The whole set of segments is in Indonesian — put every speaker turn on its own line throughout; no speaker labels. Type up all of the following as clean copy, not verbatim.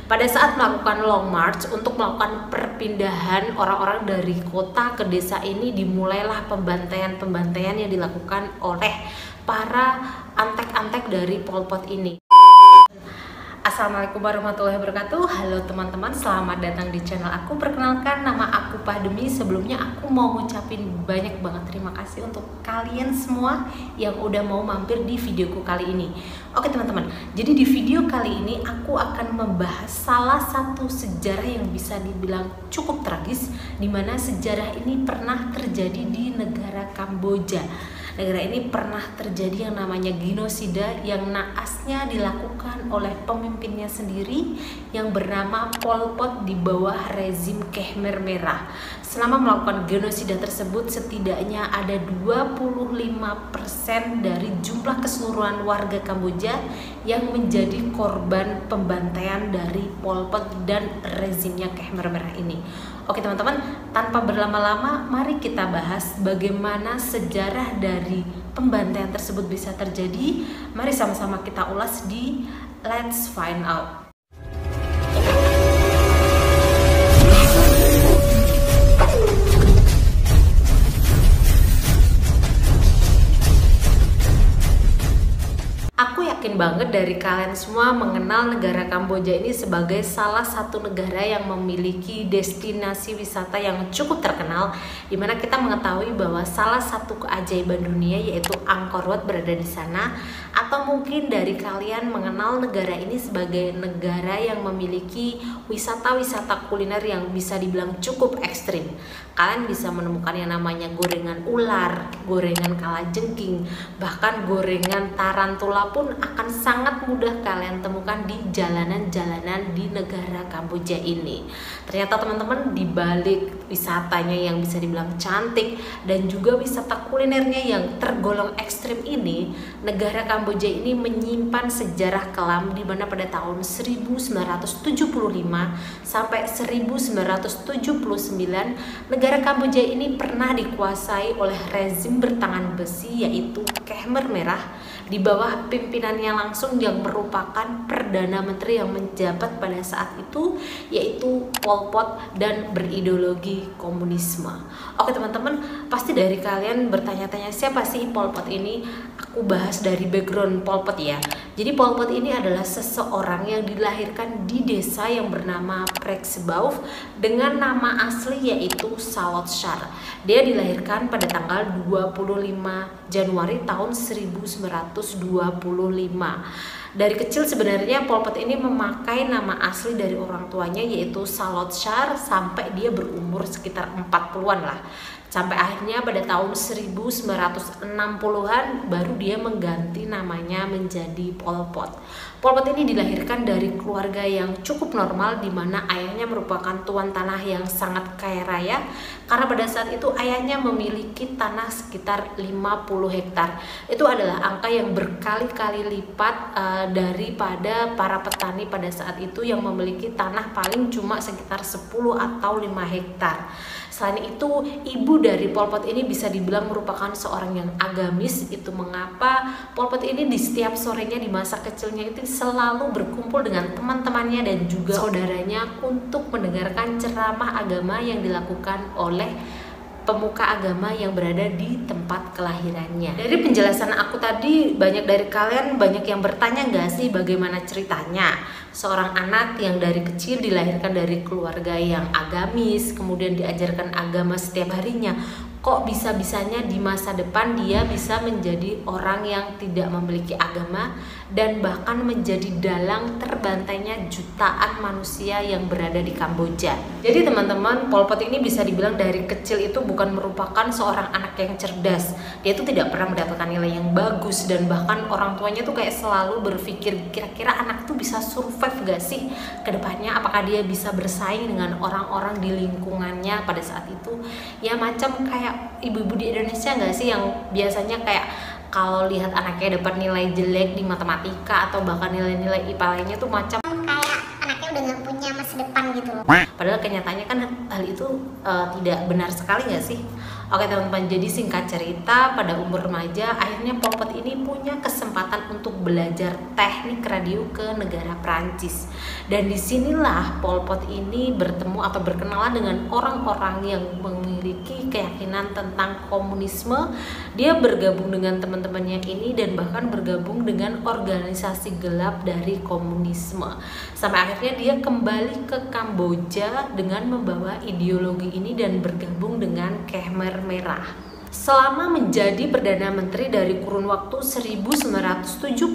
Pada saat melakukan long march untuk melakukan perpindahan orang-orang dari kota ke desa ini, dimulailah pembantaian yang dilakukan oleh para antek-antek dari Pol Pot ini. Assalamualaikum warahmatullahi wabarakatuh. Halo teman-teman, selamat datang di channel aku. Perkenalkan, nama aku Pahdemi. Sebelumnya aku mau ngucapin banyak banget terima kasih untuk kalian semua yang udah mau mampir di videoku kali ini. Oke teman-teman, jadi di video kali ini aku akan membahas salah satu sejarah yang bisa dibilang cukup tragis, dimana sejarah ini pernah terjadi di negara Kamboja. Negara ini pernah terjadi yang namanya genosida yang naasnya dilakukan oleh pemimpinnya sendiri yang bernama Pol Pot di bawah rezim Khmer Merah. Selama melakukan genosida tersebut, setidaknya ada 25% dari jumlah keseluruhan warga Kamboja yang menjadi korban pembantaian dari Pol Pot dan rezimnya Khmer Merah ini. Oke teman-teman, tanpa berlama-lama mari kita bahas bagaimana sejarah dari pembantaian tersebut bisa terjadi. Mari sama-sama kita ulas di Let's Find Out. Aku yakin banget dari kalian semua mengenal negara Kamboja ini sebagai salah satu negara yang memiliki destinasi wisata yang cukup terkenal, dimana kita mengetahui bahwa salah satu keajaiban dunia yaitu Angkor Wat berada di sana. Atau mungkin dari kalian mengenal negara ini sebagai negara yang memiliki wisata-wisata kuliner yang bisa dibilang cukup ekstrim. Kalian bisa menemukan yang namanya gorengan ular, gorengan kalajengking, bahkan gorengan tarantula pun akan sangat mudah kalian temukan di jalanan-jalanan di negara Kamboja ini. Ternyata teman-teman, di balik wisatanya yang bisa dibilang cantik dan juga wisata kulinernya yang tergolong ekstrim ini, negara Kamboja ini menyimpan sejarah kelam di mana pada tahun 1975 sampai 1979 negara Kamboja ini pernah dikuasai oleh rezim bertangan besi yaitu Khmer Merah di bawah pimpinannya langsung yang merupakan Perdana Menteri yang menjabat pada saat itu yaitu Pol Pot dan berideologi komunisme. Oke teman-teman, pasti dari kalian bertanya-tanya siapa sih Pol Pot ini? Aku bahas dari background Pol Pot ya. Jadi Pol Pot ini adalah seseorang yang dilahirkan di desa yang bernama Preksebauv dengan nama asli yaitu Sawat Shar. Dia dilahirkan pada tanggal 25 Januari tahun 1925. Dari kecil sebenarnya Pol Pot ini memakai nama asli dari orang tuanya yaitu Sawat Shar sampai dia berumur sekitar 40-an lah. Sampai akhirnya pada tahun 1960-an baru dia mengganti namanya menjadi Pol Pot. Pol Pot ini dilahirkan dari keluarga yang cukup normal di mana ayahnya merupakan tuan tanah yang sangat kaya raya karena pada saat itu ayahnya memiliki tanah sekitar 50 hektar. Itu adalah angka yang berkali-kali lipat daripada para petani pada saat itu yang memiliki tanah paling cuma sekitar 10 atau 5 hektar. Selain itu, ibu dari Pol Pot ini bisa dibilang merupakan seorang yang agamis. Itu mengapa Pol Pot ini di setiap sorenya di masa kecilnya itu selalu berkumpul dengan teman-temannya dan juga saudaranya untuk mendengarkan ceramah agama yang dilakukan oleh pemuka agama yang berada di tempat kelahirannya. Dari penjelasan aku tadi, banyak dari kalian banyak yang bertanya nggak sih bagaimana ceritanya seorang anak yang dari kecil dilahirkan dari keluarga yang agamis, kemudian diajarkan agama setiap harinya, kok bisa-bisanya di masa depan dia bisa menjadi orang yang tidak memiliki agama dan bahkan menjadi dalang terbantainya jutaan manusia yang berada di Kamboja. Jadi teman-teman, Pol Pot ini bisa dibilang dari kecil itu bukan merupakan seorang anak yang cerdas. Dia itu tidak pernah mendapatkan nilai yang bagus dan bahkan orang tuanya tuh kayak selalu berpikir kira-kira anak tuh bisa survive gak sih ke depannya, apakah dia bisa bersaing dengan orang-orang di lingkungannya pada saat itu. Ya macam kayak ibu-ibu di Indonesia nggak sih yang biasanya kayak kalau lihat anaknya dapat nilai jelek di matematika atau bahkan nilai-nilai IPA lainnya tuh macam
kayak anaknya udah nggak punya masa depan gitu loh.
Padahal kenyataannya kan hal itu tidak benar sekali nggak sih? Oke teman-teman, jadi singkat cerita, pada umur remaja akhirnya Pol Pot ini punya kesempatan untuk belajar teknik radio ke negara Prancis. Dan disinilah Pol Pot ini bertemu atau berkenalan dengan orang-orang yang memiliki keyakinan tentang komunisme. Dia bergabung dengan teman-temannya ini dan bahkan bergabung dengan organisasi gelap dari komunisme. Sampai akhirnya dia kembali ke Kamboja dengan membawa ideologi ini dan bergabung dengan Khmer Merah. Selama menjadi Perdana Menteri dari kurun waktu 1975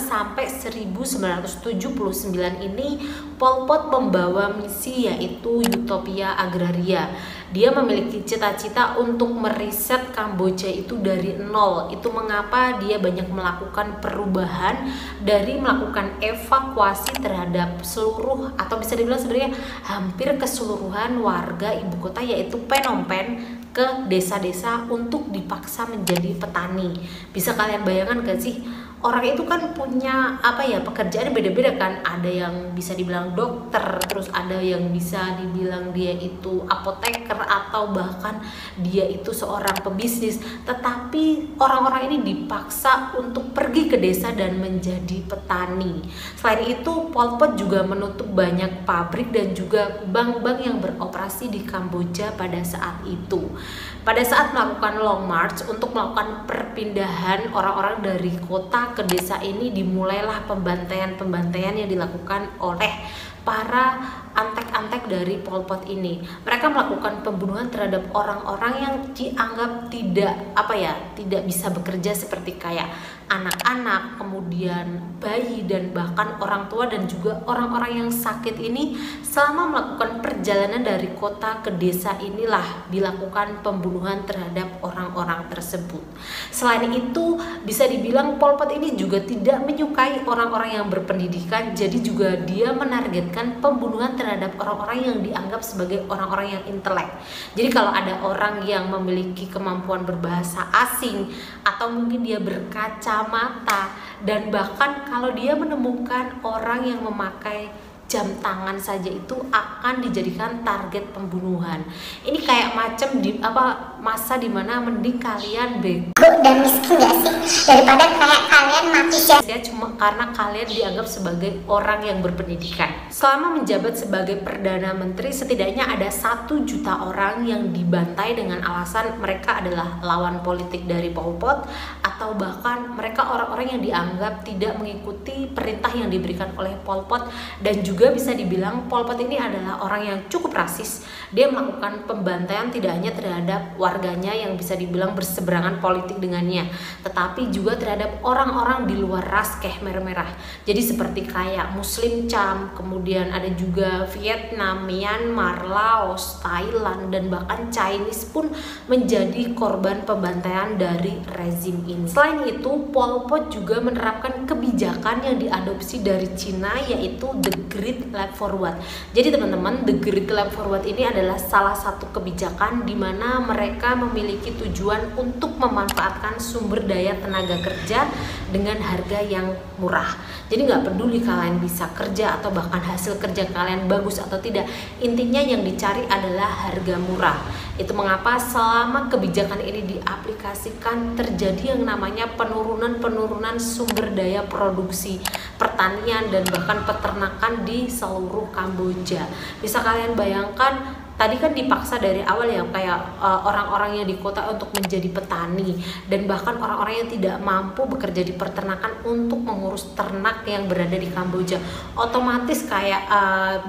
sampai 1979 ini, Pol Pot membawa misi yaitu Utopia Agraria. Dia memiliki cita-cita untuk meriset Kamboja itu dari nol. Itu mengapa dia banyak melakukan perubahan dari melakukan evakuasi terhadap seluruh atau bisa dibilang sebenarnya hampir keseluruhan warga ibu kota yaitu Phnom Penh ke desa-desa untuk dipaksa menjadi petani. Bisa kalian bayangkan gak sih? Orang itu kan punya pekerjaan beda-beda kan. Ada yang bisa dibilang dokter, terus ada yang bisa dibilang dia itu apoteker atau bahkan dia itu seorang pebisnis. Tetapi orang-orang ini dipaksa untuk pergi ke desa dan menjadi petani. Selain itu, Pol Pot juga menutup banyak pabrik dan juga bank-bank yang beroperasi di Kamboja pada saat itu. Pada saat melakukan long march untuk melakukan perpindahan orang-orang dari kota ke desa ini, dimulailah pembantaian yang dilakukan oleh para antek-antek dari Pol Pot ini. Mereka melakukan pembunuhan terhadap orang-orang yang dianggap tidak bisa bekerja seperti kayak anak-anak, kemudian bayi dan bahkan orang tua dan juga orang-orang yang sakit ini. Selama melakukan perjalanan dari kota ke desa inilah dilakukan pembunuhan terhadap orang-orang tersebut. Selain itu, bisa dibilang Pol Pot ini juga tidak menyukai orang-orang yang berpendidikan, jadi juga dia menargetkan pembunuhan terhadap orang-orang yang dianggap sebagai orang-orang yang intelek. Jadi kalau ada orang yang memiliki kemampuan berbahasa asing atau mungkin dia berkacamata, dan bahkan kalau dia menemukan orang yang memakai jam tangan saja itu akan dijadikan target pembunuhan. Ini kayak macam masa dimana mending kalian bego
dan miskin gak sih daripada kayak kalian mati
ya cuma karena kalian dianggap sebagai orang yang berpendidikan. Selama menjabat sebagai Perdana Menteri, setidaknya ada 1 juta orang yang dibantai dengan alasan mereka adalah lawan politik dari Pol Pot, atau bahkan mereka orang-orang yang dianggap tidak mengikuti perintah yang diberikan oleh Pol Pot. Dan juga bisa dibilang Pol Pot ini adalah orang yang cukup rasis. Dia melakukan pembantaian tidak hanya terhadap warganya yang bisa dibilang berseberangan politik dengannya, tetapi juga terhadap orang-orang di luar ras Khmer Merah. Jadi seperti kayak Muslim Cham, kemudian ada juga Vietnam, Myanmar, Laos, Thailand, dan bahkan Chinese pun menjadi korban pembantaian dari rezim ini. Selain itu, Pol Pot juga menerapkan kebijakan yang diadopsi dari Cina, yaitu The Great Leap Forward. Jadi teman-teman, The Great Leap Forward ini adalah salah satu kebijakan di mana mereka memiliki tujuan untuk memanfaatkan sumber daya tenaga kerja dengan harga yang murah. Jadi nggak peduli kalian bisa kerja atau bahkan hasil kerja kalian bagus atau tidak, intinya yang dicari adalah harga murah. Itu mengapa selama kebijakan ini diaplikasikan terjadi yang namanya penurunan sumber daya produksi pertanian dan bahkan peternakan di seluruh Kamboja. Bisa kalian bayangkan, tadi kan dipaksa dari awal ya kayak orang-orang yang di kota untuk menjadi petani, dan bahkan orang-orang yang tidak mampu bekerja di peternakan untuk mengurus ternak yang berada di Kamboja. Otomatis kayak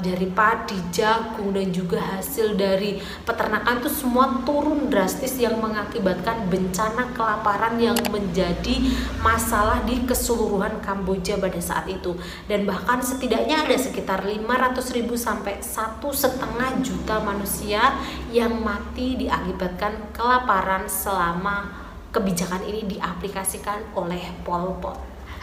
dari padi, jagung, dan juga hasil dari peternakan itu semua turun drastis yang mengakibatkan bencana kelaparan yang menjadi masalah di keseluruhan Kamboja pada saat itu. Dan bahkan setidaknya ada sekitar 500.000 sampai 1,5 juta manusia yang mati diakibatkan kelaparan selama kebijakan ini diaplikasikan oleh Pol Pot.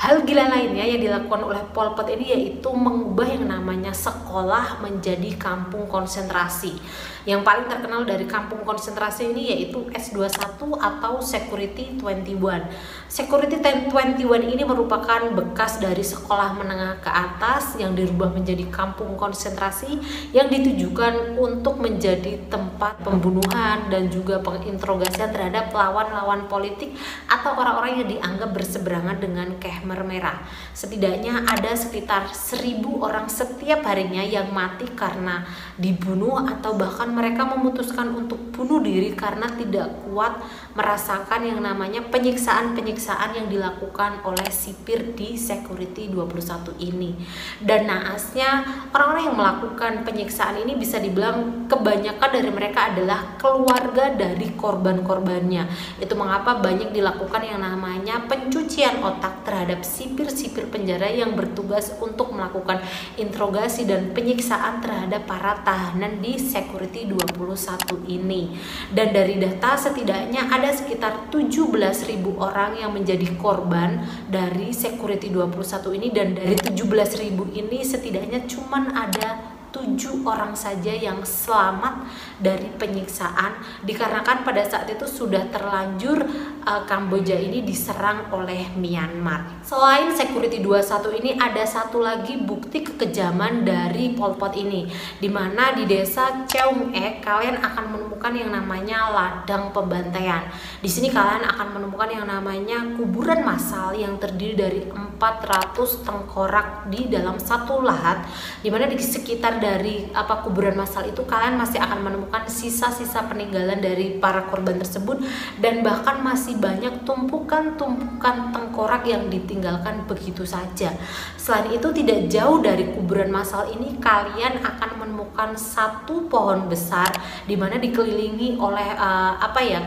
Hal gila lainnya yang dilakukan oleh Pol Pot ini yaitu mengubah yang namanya sekolah menjadi kampung konsentrasi. Yang paling terkenal dari kampung konsentrasi ini yaitu S21 atau Security 21. Security 21 ini merupakan bekas dari sekolah menengah ke atas yang dirubah menjadi kampung konsentrasi yang ditujukan untuk menjadi tempat pembunuhan dan juga penginterogasian terhadap lawan-lawan politik atau orang-orang yang dianggap berseberangan dengan Khmer Merah. Setidaknya ada sekitar 1.000 orang setiap harinya yang mati karena dibunuh atau bahkan mereka memutuskan untuk bunuh diri karena tidak kuat merasakan yang namanya penyiksaan-penyiksaan yang dilakukan oleh sipir di Security 21 ini. Dan naasnya orang-orang yang melakukan penyiksaan ini bisa dibilang kebanyakan dari mereka adalah keluarga dari korban-korbannya. Itu mengapa banyak dilakukan yang namanya pencucian otak terhadap sipir-sipir penjara yang bertugas untuk melakukan interogasi dan penyiksaan terhadap para tahanan di Security 21 ini. Dan dari data setidaknya ada sekitar 17.000 orang yang menjadi korban dari Security 21 ini, dan dari 17.000 ini setidaknya cuman ada 7 orang saja yang selamat dari penyiksaan dikarenakan pada saat itu sudah terlanjur Kamboja ini diserang oleh Myanmar. Selain Security 21 ini ada satu lagi bukti kekejaman dari Pol Pot ini, dimana di desa Cheung Ek kalian akan menemukan yang namanya ladang pembantaian. Di sini kalian akan menemukan yang namanya kuburan massal yang terdiri dari 400 tengkorak di dalam satu lahat, dimana di sekitar dari kuburan massal itu kalian masih akan menemukan sisa-sisa peninggalan dari para korban tersebut, dan bahkan masih banyak tumpukan-tumpukan tengkorak yang ditinggalkan begitu saja. Selain itu, tidak jauh dari kuburan massal ini kalian akan menemukan satu pohon besar dimana dikelilingi oleh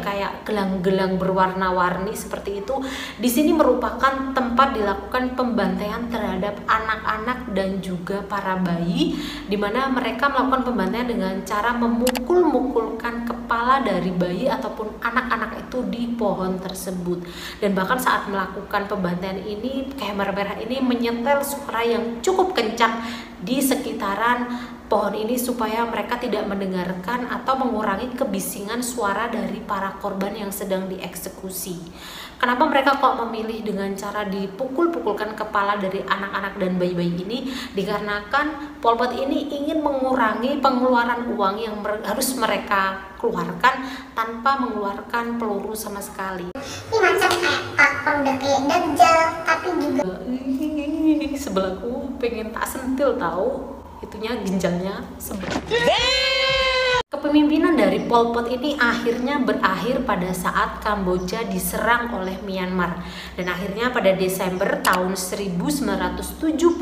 kayak gelang-gelang berwarna-warni seperti itu. Di sini merupakan tempat dilakukan pembantaian terhadap anak-anak dan juga para bayi, dimana mereka melakukan pembantaian dengan cara memukul-mukulkan kepala dari bayi ataupun anak-anak itu di pohon tersebut. Dan bahkan saat melakukan pembantaian ini, Khmer Merah ini menyetel suara yang cukup kencang di sekitaran pohon ini supaya mereka tidak mendengarkan atau mengurangi kebisingan suara dari para korban yang sedang dieksekusi. Kenapa mereka kok memilih dengan cara dipukul-pukulkan kepala dari anak-anak dan bayi-bayi ini? Dikarenakan Pol Pot ini ingin mengurangi pengeluaran uang yang harus mereka keluarkan tanpa mengeluarkan peluru sama sekali.
Ini macam kayak pakem udah kayak Dajjal, tapi juga
sebelahku pengen tak sentil tahu itunya ginjalnya sebelah. Kepemimpinan dari Pol Pot ini akhirnya berakhir pada saat Kamboja diserang oleh Myanmar, dan akhirnya pada Desember tahun 1979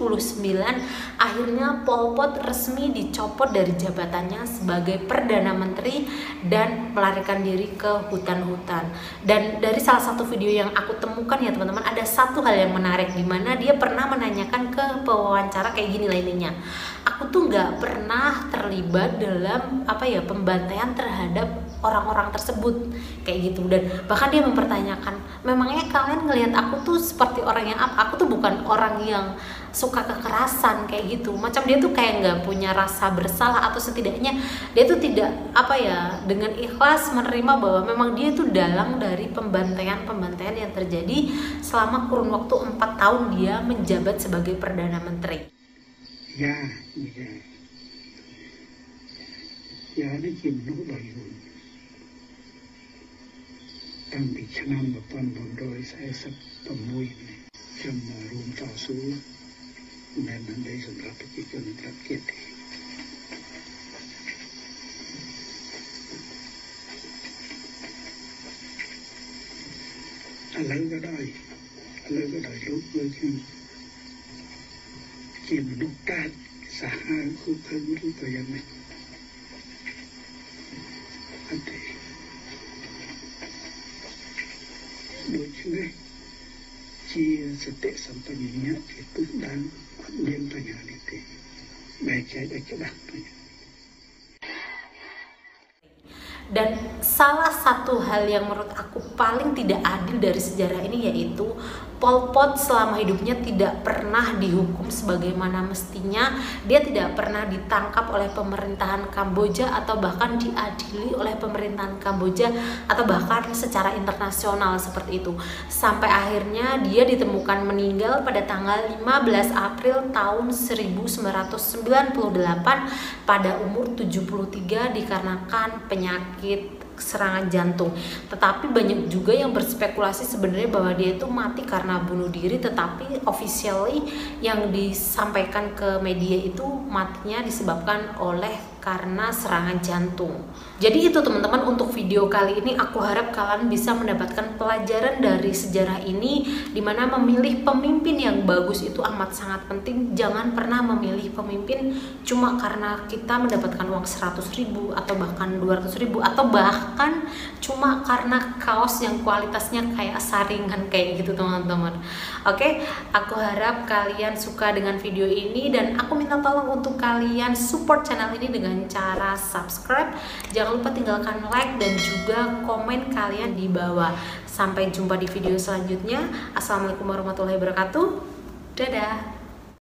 akhirnya Pol Pot resmi dicopot dari jabatannya sebagai Perdana Menteri dan melarikan diri ke hutan-hutan. Dan dari salah satu video yang aku temukan ya teman-teman, ada satu hal yang menarik di mana dia pernah menanyakan ke pewawancara kayak gini lainnya. Aku tuh nggak pernah terlibat dalam pembantaian terhadap orang-orang tersebut kayak gitu, dan bahkan dia mempertanyakan, memangnya kalian ngelihat aku tuh seperti orang yang apa? Aku tuh bukan orang yang suka kekerasan kayak gitu. Macam dia tuh kayak nggak punya rasa bersalah, atau setidaknya dia tuh tidak dengan ikhlas menerima bahwa memang dia tuh dalang dari pembantaian yang terjadi selama kurun waktu 4 tahun dia menjabat sebagai Perdana Menteri.
Yaได้กินนุบายหุ่นตั้งปีชนะมาปันบนโดยใช้สับปะมุยจะมารวมต่อสู้ในนั้นได้สำหรับกิจกรรมรับเกียรติอะไรก็ได้ลุกเลยกินลูกตาสาหาคู่เคยรู้ตัวยังไงDojuge chia sete sampainya itu dan dia tanya itu baik saja coba.
Dan salah satu hal yang menurut aku paling tidak adil dari sejarah ini yaitu Pol Pot selama hidupnya tidak pernah dihukum sebagaimana mestinya. Dia tidak pernah ditangkap oleh pemerintahan Kamboja atau bahkan diadili oleh pemerintahan Kamboja atau bahkan secara internasional seperti itu. Sampai akhirnya dia ditemukan meninggal pada tanggal 15 April tahun 1998 pada umur 73 dikarenakan penyakit serangan jantung. Tetapi banyak juga yang berspekulasi sebenarnya bahwa dia itu mati karena bunuh diri, tetapi officially yang disampaikan ke media itu matinya disebabkan oleh karena serangan jantung. Jadi itu teman-teman untuk video kali ini. Aku harap kalian bisa mendapatkan pelajaran dari sejarah ini, dimana memilih pemimpin yang bagus itu amat sangat penting. Jangan pernah memilih pemimpin cuma karena kita mendapatkan uang 100.000 atau bahkan 200.000 atau bahkan cuma karena kaos yang kualitasnya kayak saringan kayak gitu teman-teman. Oke, aku harap kalian suka dengan video ini dan aku minta tolong untuk kalian support channel ini dengan cara subscribe. Jangan lupa tinggalkan like dan juga komen kalian di bawah. Sampai jumpa di video selanjutnya. Assalamualaikum warahmatullahi wabarakatuh. Dadah.